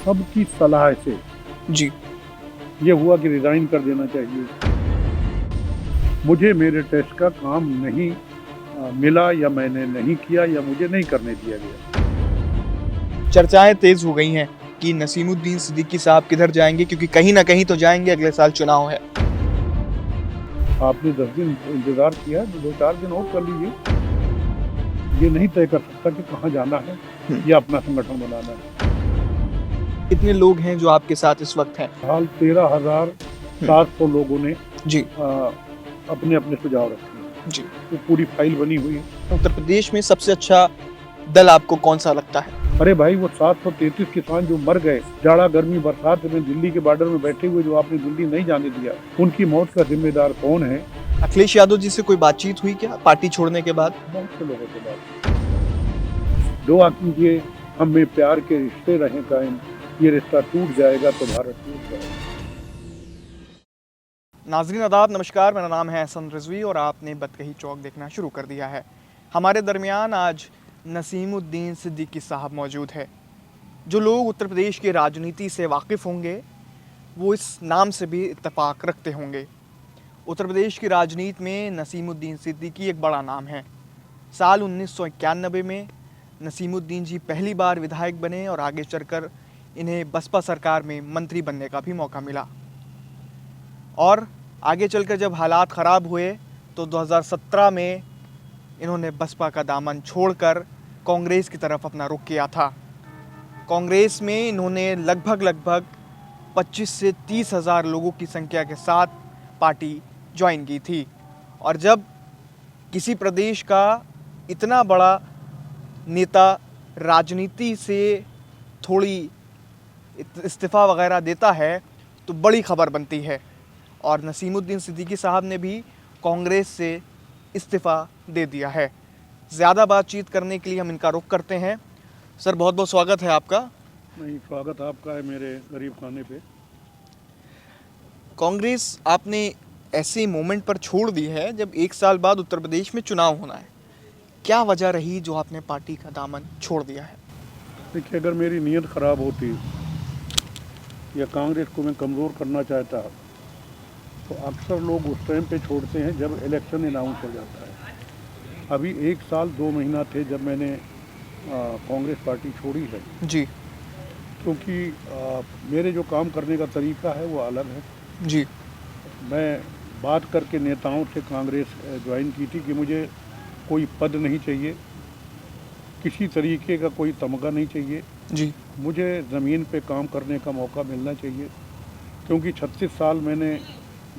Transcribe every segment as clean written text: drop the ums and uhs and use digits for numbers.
सबकी सलाह से जी। ये हुआ कि रिजाइन कर देना चाहिए। मुझे मेरे टेस्ट का काम नहीं मिला, या मैंने नहीं किया, या मुझे नहीं करने दिया गया। चर्चाएं तेज हो गई हैं कि नसीमुद्दीन सिद्दीकी साहब किधर जाएंगे, क्योंकि कहीं ना कहीं तो जाएंगे, अगले साल चुनाव है। आपने 10 दिन इंतजार किया, तो 2-4 दिन और कर लीजिए। ये नहीं तय कर सकता कि कहाँ जाना है या अपना संगठन बनाना है। कितने लोग हैं जो आपके साथ इस वक्त हैं? हाल 13,700 लोगों ने जी। अपने अपने सुझाव रखे हैं। जी। वो पूरी फाइल बनी हुई है। उत्तर प्रदेश में सबसे अच्छा दल आपको कौन सा लगता है? अरे भाई, वो 733 किसान जो मर गए जाड़ा गर्मी बरसात में दिल्ली के बॉर्डर में बैठे हुए, जो आपने दिल्ली नहीं जाने दिया, उनकी मौत का जिम्मेदार कौन है? अखिलेश यादव जी से कोई बातचीत हुई क्या पार्टी छोड़ने के बाद? बहुत से लोगों के बाद। दुआ कीजिए हम में प्यार के रिश्ते रहे कायम, ये रिश्ता टूट जाएगा तो भारत टूट जाएगा। नाजरीन आदाब, नमस्कार। मेरा नाम है हसन रिजवी और आपने बतकही चौक देखना शुरू कर दिया है। हमारे दरमियान आज नसीमुद्दीन सिद्दीकी साहब मौजूद है। जो लोग उत्तर प्रदेश की राजनीति से वाकिफ़ होंगे वो इस नाम से भी इत्तेफाक रखते होंगे। उत्तर प्रदेश की राजनीति में नसीमुद्दीन सिद्दीकी एक बड़ा नाम है। साल 1991 में नसीमुद्दीन जी पहली बार विधायक बने और आगे चलकर इन्हें बसपा सरकार में मंत्री बनने का भी मौका मिला। और आगे चलकर जब हालात ख़राब हुए तो 2017 में इन्होंने बसपा का दामन छोड़कर कांग्रेस की तरफ अपना रुख किया था। कांग्रेस में इन्होंने लगभग 25 से 30 हज़ार लोगों की संख्या के साथ पार्टी ज्वाइन की थी। और जब किसी प्रदेश का इतना बड़ा नेता राजनीति से थोड़ी इस्तीफ़ा वगैरह देता है तो बड़ी खबर बनती है। और नसीमुद्दीन सिद्दीकी साहब ने भी कांग्रेस से इस्तीफ़ा दे दिया है। ज़्यादा बातचीत करने के लिए हम इनका रुख करते हैं। सर, बहुत बहुत स्वागत है आपका। नहीं, स्वागत आपका है मेरे गरीब खाने पे। कांग्रेस आपने ऐसे मोमेंट पर छोड़ दी है जब एक साल बाद उत्तर प्रदेश में चुनाव होना है। क्या वजह रही जो आपने पार्टी का दामन छोड़ दिया है? देखिए, अगर मेरी नीयत ख़राब होती या कांग्रेस को मैं कमज़ोर करना चाहता तो अक्सर लोग उस टाइम पे छोड़ते हैं जब इलेक्शन अनाउंस हो जाता है। अभी 1 साल 2 महीना थे जब मैंने कांग्रेस पार्टी छोड़ी है। जी। क्योंकि मेरे जो काम करने का तरीका है वो अलग है। जी। मैं बात करके नेताओं से कांग्रेस ज्वाइन की थी कि मुझे कोई पद नहीं चाहिए, किसी तरीके का कोई तमगा नहीं चाहिए, जी। मुझे ज़मीन पे काम करने का मौका मिलना चाहिए। क्योंकि 36 साल मैंने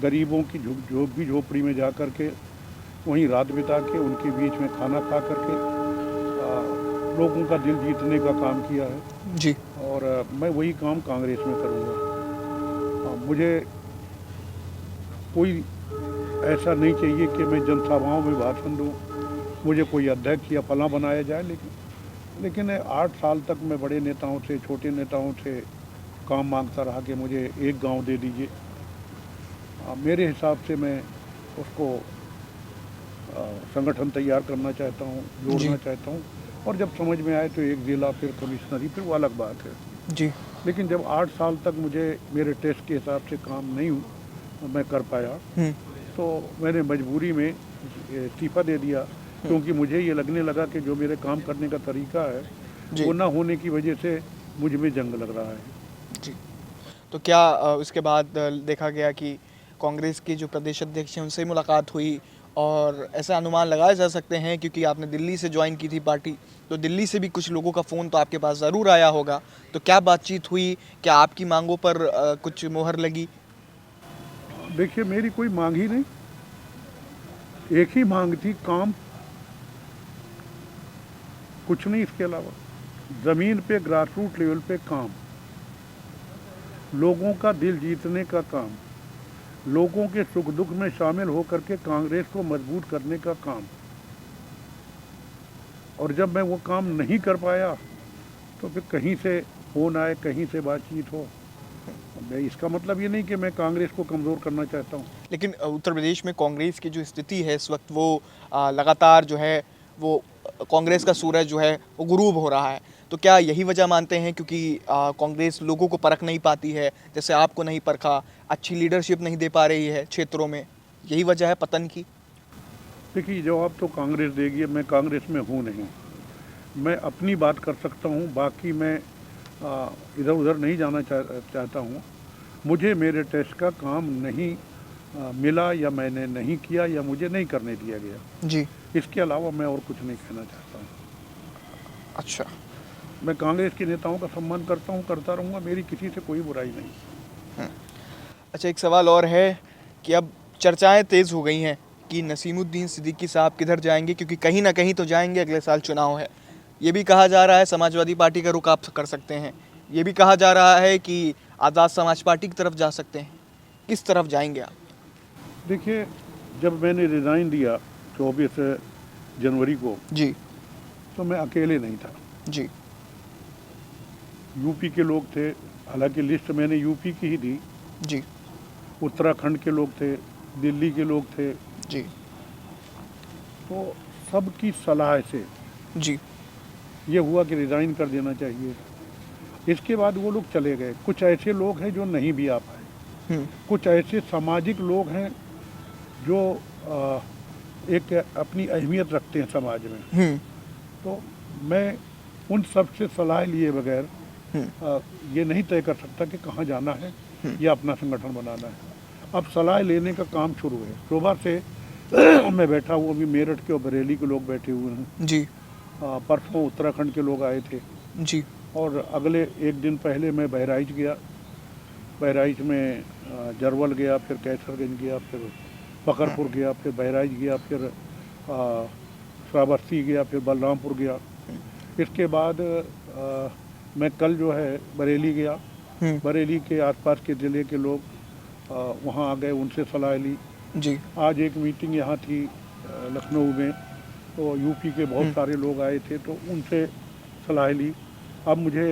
गरीबों की झुग्गी झोपड़ी में जा कर के वहीं रात बिता के उनके बीच में खाना खा करके लोगों का दिल जीतने का काम किया है। जी। और मैं वही काम कांग्रेस में करूँगा। मुझे कोई ऐसा नहीं चाहिए कि मैं जनसभाओं में भाषण दूँ, मुझे कोई अध्यक्ष या फलां बनाया जाए। लेकिन 8 साल तक मैं बड़े नेताओं से, छोटे नेताओं से काम मांगता रहा कि मुझे एक गांव दे दीजिए। मेरे हिसाब से मैं उसको संगठन तैयार करना चाहता हूँ, जोड़ना चाहता हूँ। और जब समझ में आए तो एक जिला, फिर कमिश्नरी, फिर वो अलग बात है। जी। लेकिन जब 8 साल तक मुझे मेरे टेस्ट के हिसाब से काम नहीं मैं कर पाया तो मैंने मजबूरी में इस्तीफ़ा दे दिया। क्योंकि मुझे ये लगने लगा कि जो मेरे काम करने का तरीका है वो ना होने की वजह से मुझ में जंग लग रहा है। जी। तो क्या उसके बाद देखा गया कि कांग्रेस के जो प्रदेश अध्यक्ष हैं उनसे मुलाकात हुई, और ऐसा अनुमान लगाए जा सकते हैं क्योंकि आपने दिल्ली से ज्वाइन की थी पार्टी, तो दिल्ली से भी कुछ लोगों का फ़ोन तो आपके पास ज़रूर आया होगा। तो क्या बातचीत हुई? क्या आपकी मांगों पर कुछ मोहर लगी? देखिए, मेरी कोई मांग ही नहीं, एक ही मांग थी, काम, कुछ नहीं इसके अलावा। ज़मीन पे ग्रास रूट लेवल पे काम, लोगों का दिल जीतने का काम, लोगों के सुख दुख में शामिल होकर के कांग्रेस को मजबूत करने का काम। और जब मैं वो काम नहीं कर पाया तो फिर कहीं से फ़ोन आए, कहीं से बातचीत हो। मैं इसका मतलब ये नहीं कि मैं कांग्रेस को कमज़ोर करना चाहता हूँ। लेकिन उत्तर प्रदेश में कांग्रेस की जो स्थिति है इस वक्त वो लगातार जो है वो कांग्रेस का सूरज जो है वो गुरूब हो रहा है। तो क्या यही वजह मानते हैं क्योंकि कांग्रेस लोगों को परख नहीं पाती है, जैसे आपको नहीं परखा, अच्छी लीडरशिप नहीं दे पा रही है क्षेत्रों में, यही वजह है पतन की? देखिए, जवाब तो कांग्रेस देगी, मैं कांग्रेस में हूँ नहीं। मैं अपनी बात कर सकता हूँ, बाकी मैं इधर उधर नहीं जाना चाहता हूँ। मुझे मेरे टेस्ट का काम नहीं मिला, या मैंने नहीं किया, या मुझे नहीं करने दिया गया। जी। इसके अलावा मैं और कुछ नहीं कहना चाहता हूँ। अच्छा। मैं कांग्रेस के नेताओं का सम्मान करता हूँ, करता रहूँगा, मेरी किसी से कोई बुराई नहीं। अच्छा, एक सवाल और है कि अब चर्चाएं तेज़ हो गई हैं कि नसीमुद्दीन सिद्दीकी साहब किधर जाएंगे, क्योंकि कहीं ना कहीं तो जाएंगे, अगले साल चुनाव है। ये भी कहा जा रहा है समाजवादी पार्टी का रुख आप कर सकते हैं, ये भी कहा जा रहा है कि आज़ाद समाज पार्टी की तरफ जा सकते हैं। किस तरफ जाएंगे आप? देखिए, जब मैंने रिज़ाइन दिया 24 जनवरी को, जी। तो मैं अकेले नहीं था। जी। यूपी के लोग थे, हालांकि लिस्ट मैंने यूपी की ही दी। जी। उत्तराखंड के लोग थे, दिल्ली के लोग थे। जी। तो सबकी सलाह से जी। ये हुआ कि रिज़ाइन कर देना चाहिए। इसके बाद वो लोग चले गए। कुछ ऐसे लोग हैं जो नहीं भी आ पाए, कुछ ऐसे सामाजिक लोग हैं जो एक अपनी अहमियत रखते हैं समाज में। तो मैं उन सब से सलाह लिए बगैर ये नहीं तय कर सकता कि कहाँ जाना है या अपना संगठन बनाना है। अब सलाह लेने का काम शुरू है। सुबह से मैं बैठा हूँ, अभी मेरठ के और बरेली के लोग बैठे हुए हैं। जी। परसों उत्तराखंड के लोग आए थे। जी। और अगले एक दिन पहले मैं बहराइच गया। बहराइच में जरवल गया, फिर कैसरगंज गया, फिर बकरपुर गया, फिर बहराइच गया, फिर श्रावस्ती गया, फिर बलरामपुर गया। इसके बाद मैं कल जो है बरेली गया। बरेली के आसपास के ज़िले के लोग वहाँ आ गए, उनसे सलाह ली। जी। आज एक मीटिंग यहाँ थी लखनऊ में, तो यूपी के बहुत सारे लोग आए थे, तो उनसे सलाह ली। अब मुझे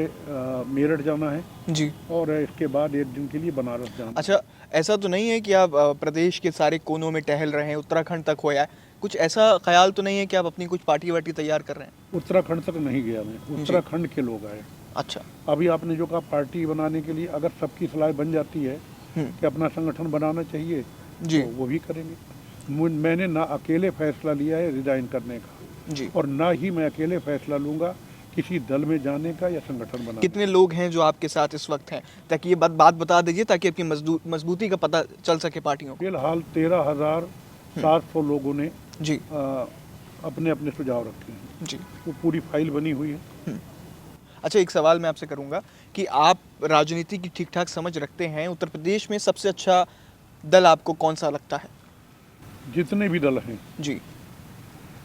मेरठ जाना है जी। और इसके बाद एक दिन के लिए बनारस जाना। अच्छा, ऐसा तो नहीं है कि आप प्रदेश के सारे कोनों में टहल रहे हैं, उत्तराखंड तक होया है, कुछ ऐसा ख्याल तो नहीं है कि आप अपनी कुछ पार्टी वार्टी तैयार कर रहे हैं? उत्तराखंड तक नहीं गया मैं, उत्तराखंड के लोग आए। अच्छा। अभी आपने जो कहा पार्टी बनाने के लिए, अगर सबकी सलाह बन जाती है कि अपना संगठन बनाना चाहिए, जी, तो वो भी करेंगे। मैंने ना अकेले फैसला लिया है रिजाइन करने का, जी, और ना ही मैं अकेले फैसला लूँगा किसी दल में जाने का या संगठन बनाने। कितने लोग हैं जो आपके साथ इस वक्त हैं, ताकि ये बात बता दीजिए ताकि आपकी मजबूती का पता चल सके पार्टियों को। फिलहाल 13,700 लोगों ने जी। अपने अपने सुझाव रखे हैं। जी। वो पूरी फाइल बनी हुई है। अच्छा, एक सवाल मैं आपसे करूंगा कि आप राजनीति की ठीक ठाक समझ रखते हैं, उत्तर प्रदेश में सबसे अच्छा दल आपको कौन सा लगता है? जितने भी दल हैं जी।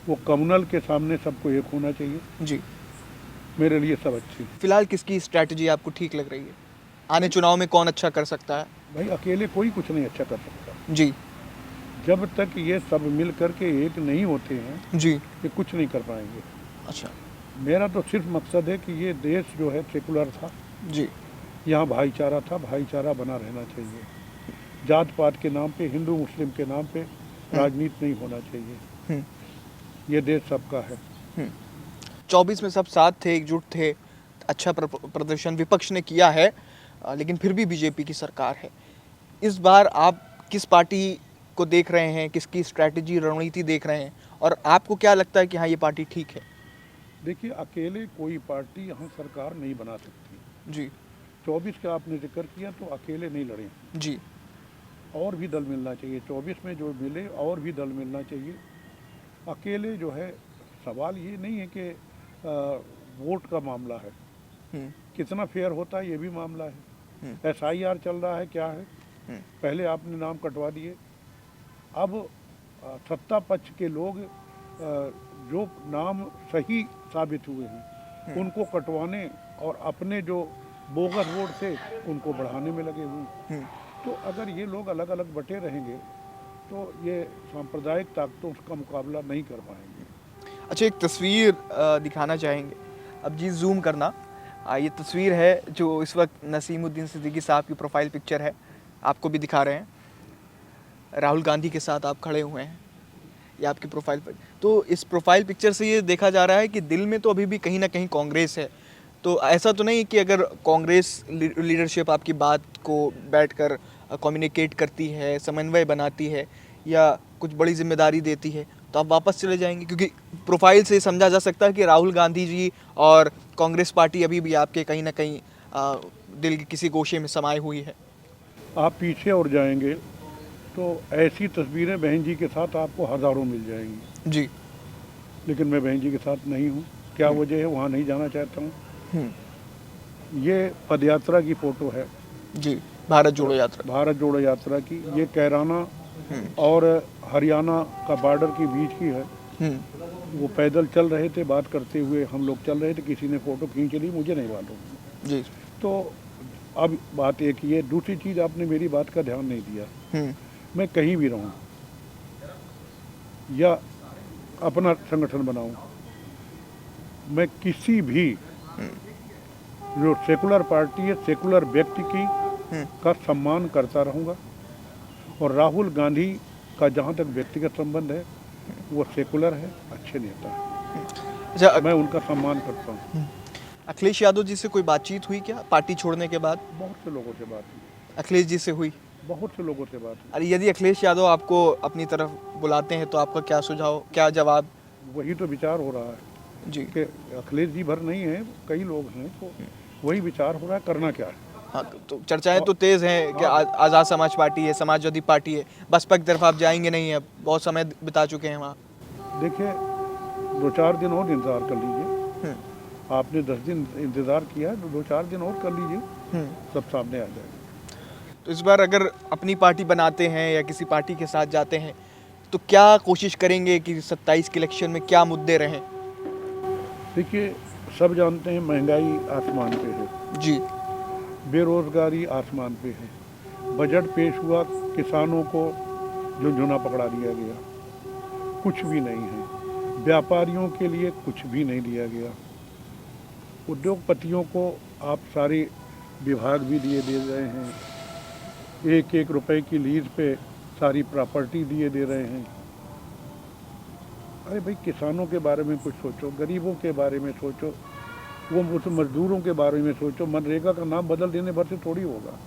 वो कम्युनल के सामने सबको एक होना चाहिए। जी। मेरे लिए सब अच्छी। फिलहाल किसकी स्ट्रैटेजी आपको ठीक लग रही है? आने चुनाव में कौन अच्छा कर सकता है? भाई, अकेले कोई कुछ नहीं अच्छा कर सकता। जी। जब तक ये सब मिल करके एक नहीं होते हैं, जी। ये कुछ नहीं कर पाएंगे। अच्छा। मेरा तो सिर्फ मकसद है कि ये देश जो है सेकुलर था, जी। यहाँ भाईचारा था, भाईचारा बना रहना चाहिए। जात पात के नाम पे, हिंदू मुस्लिम के नाम पे राजनीति नहीं होना चाहिए। ये देश सबका है। 24 में सब साथ थे, एकजुट थे, अच्छा प्रदर्शन विपक्ष ने किया है, लेकिन फिर भी बीजेपी की सरकार है। इस बार आप किस पार्टी को देख रहे हैं, किसकी स्ट्रैटेजी रणनीति देख रहे हैं, और आपको क्या लगता है कि हाँ ये पार्टी ठीक है? देखिए, अकेले कोई पार्टी यहाँ सरकार नहीं बना सकती। जी। 24 का आपने जिक्र किया, तो अकेले नहीं लड़े। जी। और भी दल मिलना चाहिए। 24 में जो मिले और भी दल मिलना चाहिए। अकेले जो है, सवाल ये नहीं है कि वोट का मामला है, कितना फेयर होता है ये भी मामला है। SIR चल रहा है, क्या है, पहले आपने नाम कटवा दिए, अब सत्ता पक्ष के लोग जो नाम सही साबित हुए हैं उनको कटवाने और अपने जो बोगस वोट थे उनको बढ़ाने में लगे हुए। तो अगर ये लोग अलग अलग बटे रहेंगे तो ये सांप्रदायिक ताकतों का मुकाबला नहीं कर पाएंगे। अच्छा, एक तस्वीर दिखाना चाहेंगे? अब जी जूम करना। ये तस्वीर है जो इस वक्त नसीमुद्दीन सिद्दीकी साहब की प्रोफाइल पिक्चर है, आपको भी दिखा रहे हैं। राहुल गांधी के साथ आप खड़े हुए हैं। ये आपकी प्रोफाइल पर। तो इस प्रोफाइल पिक्चर से ये देखा जा रहा है कि दिल में तो अभी भी कहीं ना कहीं कांग्रेस है। तो ऐसा तो नहीं कि अगर कांग्रेस लीडरशिप आपकी बात को बैठकर कम्युनिकेट करती है, समन्वय बनाती है या कुछ बड़ी जिम्मेदारी देती है तो आप वापस चले जाएंगे? क्योंकि प्रोफाइल से समझा जा सकता है कि राहुल गांधी जी और कांग्रेस पार्टी अभी भी आपके कहीं ना कहीं दिल के किसी गोशे में समाई हुई है। आप पीछे और जाएंगे तो ऐसी तस्वीरें बहन जी के साथ आपको हज़ारों मिल जाएंगी। जी। लेकिन मैं बहन जी के साथ नहीं हूँ। क्या वजह है, वहाँ नहीं जाना चाहता हूँ। ये पदयात्रा की फ़ोटो है जी, भारत जोड़ो यात्रा। भारत जोड़ो यात्रा की। ये कैराना और हरियाणा का बॉर्डर के बीच की है। वो पैदल चल रहे थे, बात करते हुए हम लोग चल रहे थे, किसी ने फ़ोटो खींच ली, मुझे नहीं मालूम जी। तो अब बात एक ये। दूसरी चीज़, आपने मेरी बात का ध्यान नहीं दिया। मैं कहीं भी रहूं या अपना संगठन बनाऊं, मैं किसी भी जो सेकुलर पार्टी है, सेकुलर व्यक्ति की का सम्मान करता रहूंगा। और राहुल गांधी का जहां तक व्यक्तिगत संबंध है, वो सेकुलर है, अच्छे नेता है। अच्छा, मैं उनका सम्मान करता हूं। अखिलेश यादव जी से कोई बातचीत हुई क्या पार्टी छोड़ने के बाद? बहुत से लोगों से बात हुई। अखिलेश जी से हुई? बहुत से लोगों से बात हुई। अरे यदि अखिलेश यादव आपको अपनी तरफ बुलाते हैं तो आपका क्या सुझाव, क्या जवाब? वही तो विचार हो रहा है जी कि अखिलेश जी भर नहीं है, कई लोग हैं, तो वही विचार हो रहा है, करना क्या है। हाँ, तो चर्चाएं तो तेज हैं कि आज़ाद समाज पार्टी है, समाजवादी पार्टी है, बसपा की तरफ आप जाएंगे नहीं, अब बहुत समय बिता चुके हैं वहाँ। देखिए, 2-4 दिन और इंतज़ार कर लीजिए। आपने 10 दिन इंतज़ार किया है, तो 2-4 दिन और कर लीजिए, सब सामने आ जाएगा। तो इस बार अगर अपनी पार्टी बनाते हैं या किसी पार्टी के साथ जाते हैं तो क्या कोशिश करेंगे कि 27 के इलेक्शन में क्या मुद्दे रहें? देखिए, सब जानते हैं महंगाई आसमान पे है जी। बेरोजगारी आसमान पे है। बजट पेश हुआ, किसानों को झुनझुना पकड़ा दिया गया, कुछ भी नहीं है। व्यापारियों के लिए कुछ भी नहीं दिया गया। उद्योगपतियों को आप सारे विभाग भी दे रहे हैं, 1-1 रुपए की लीज पे सारी प्रॉपर्टी दे रहे हैं। अरे भाई, किसानों के बारे में कुछ सोचो, गरीबों के बारे में सोचो, वो उस मजदूरों के बारे में सोचो। मनरेगा का नाम बदल देने भर से थोड़ी होगा।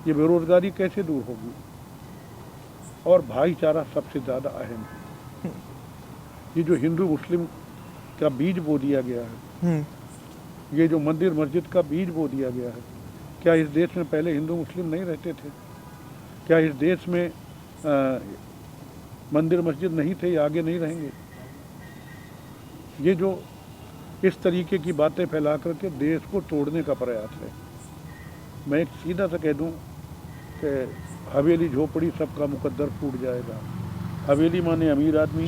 ये बेरोजगारी कैसे दूर होगी? और भाईचारा सबसे ज़्यादा अहम है। ये जो हिंदू मुस्लिम का बीज बो दिया गया है, ये जो मंदिर मस्जिद का बीज बो दिया गया है, क्या इस देश में पहले हिंदू मुस्लिम नहीं रहते थे? क्या इस देश में मंदिर मस्जिद नहीं थे या आगे नहीं रहेंगे? ये जो इस तरीके की बातें फैला करके देश को तोड़ने का प्रयास है। मैं एक सीधा सा कह दूं कि हवेली झोपड़ी सबका मुकद्दर फूट जाएगा। हवेली माने अमीर आदमी,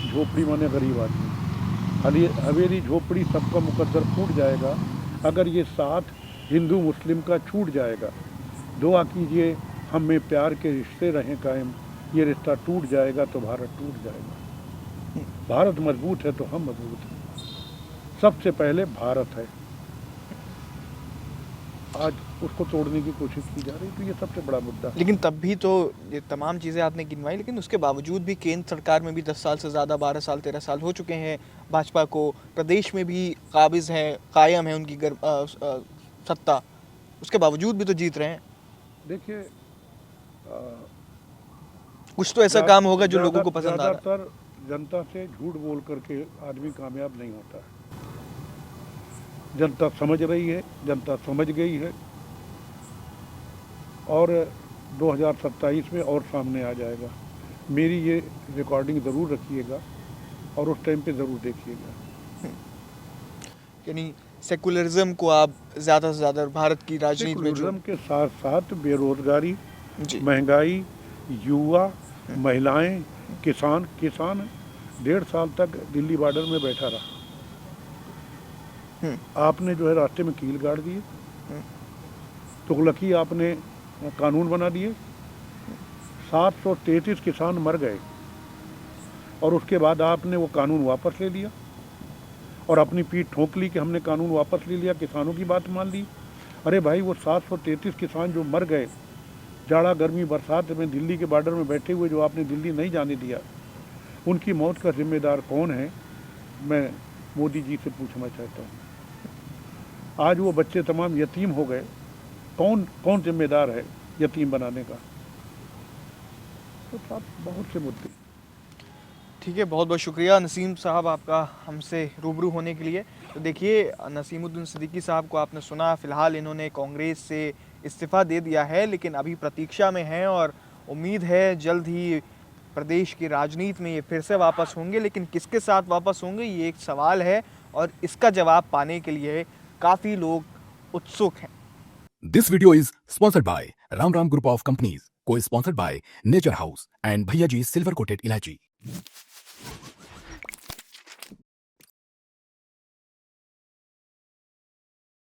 झोपड़ी माने गरीब आदमी। हवेली झोपड़ी सबका मुकद्दर फूट जाएगा अगर ये साथ हिंदू मुस्लिम का छूट जाएगा। दुआ कीजिए हम में प्यार के रिश्ते रहें कायम। ये रिश्ता टूट जाएगा तो भारत टूट जाएगा। भारत मजबूत है तो हम मजबूत हैं। सबसे पहले भारत है, आज उसको तोड़ने की कोशिश की जा रही, तो ये सबसे बड़ा मुद्दा है। लेकिन तब भी तो ये तमाम चीज़ें आपने गिनवाई, लेकिन उसके बावजूद भी केंद्र सरकार में भी 10 साल से ज़्यादा, 12 साल 13 साल हो चुके हैं भाजपा को। प्रदेश में भी काबिज हैं, कायम है उनकी सत्ता, उसके बावजूद भी तो जीत रहे हैं। देखिए, कुछ तो ऐसा काम होगा जो लोगों को पसंद आ रहा है। ज़्यादातर जनता से झूठ बोल करके आदमी कामयाब नहीं होता है। जनता समझ रही है, जनता समझ गई है, और 2027 में और सामने आ जाएगा। मेरी ये रिकॉर्डिंग ज़रूर रखिएगा और उस टाइम पे ज़रूर देखिएगा। यानी सेकुलरिज्म को आप ज़्यादा से ज़्यादा भारत की राजनीति में सेकुलरिज्म के साथ साथ बेरोजगारी, जी, महंगाई, युवा, महिलाएं, किसान 1.5 साल तक दिल्ली बॉर्डर में बैठा रहा। आपने जो है रास्ते में कील गाड़ दिए, तुगलकी आपने कानून बना दिए, 733 किसान मर गए, और उसके बाद आपने वो कानून वापस ले लिया और अपनी पीठ ठोक ली कि हमने कानून वापस ले लिया, किसानों की बात मान ली। अरे भाई, वो 733 किसान जो मर गए जाड़ा गर्मी बरसात में दिल्ली के बॉर्डर में बैठे हुए, जो आपने दिल्ली नहीं जाने दिया, उनकी मौत का जिम्मेदार कौन है, मैं मोदी जी से पूछना चाहता हूँ। आज वो बच्चे तमाम यतीम हो गए, कौन कौन जिम्मेदार है यतीम बनाने का? तो साहब बहुत से मुद्दे। ठीक है, बहुत बहुत शुक्रिया नसीम साहब आपका हमसे रूबरू होने के लिए। तो देखिए, नसीमुद्दीन सिद्दीकी साहब को आपने सुना, फ़िलहाल इन्होंने कांग्रेस से इस्तीफ़ा दे दिया है, लेकिन अभी प्रतीक्षा में हैं और उम्मीद है जल्द ही प्रदेश की राजनीति में ये फिर से वापस होंगे। लेकिन किसके साथ वापस होंगे, ये एक सवाल है और इसका जवाब पाने के लिए काफ़ी लोग उत्सुक हैं। This video is sponsored by Ram Ram Group of Companies, co-sponsored by Nature House and Bhaiya Ji Silver Coated Ilaichi.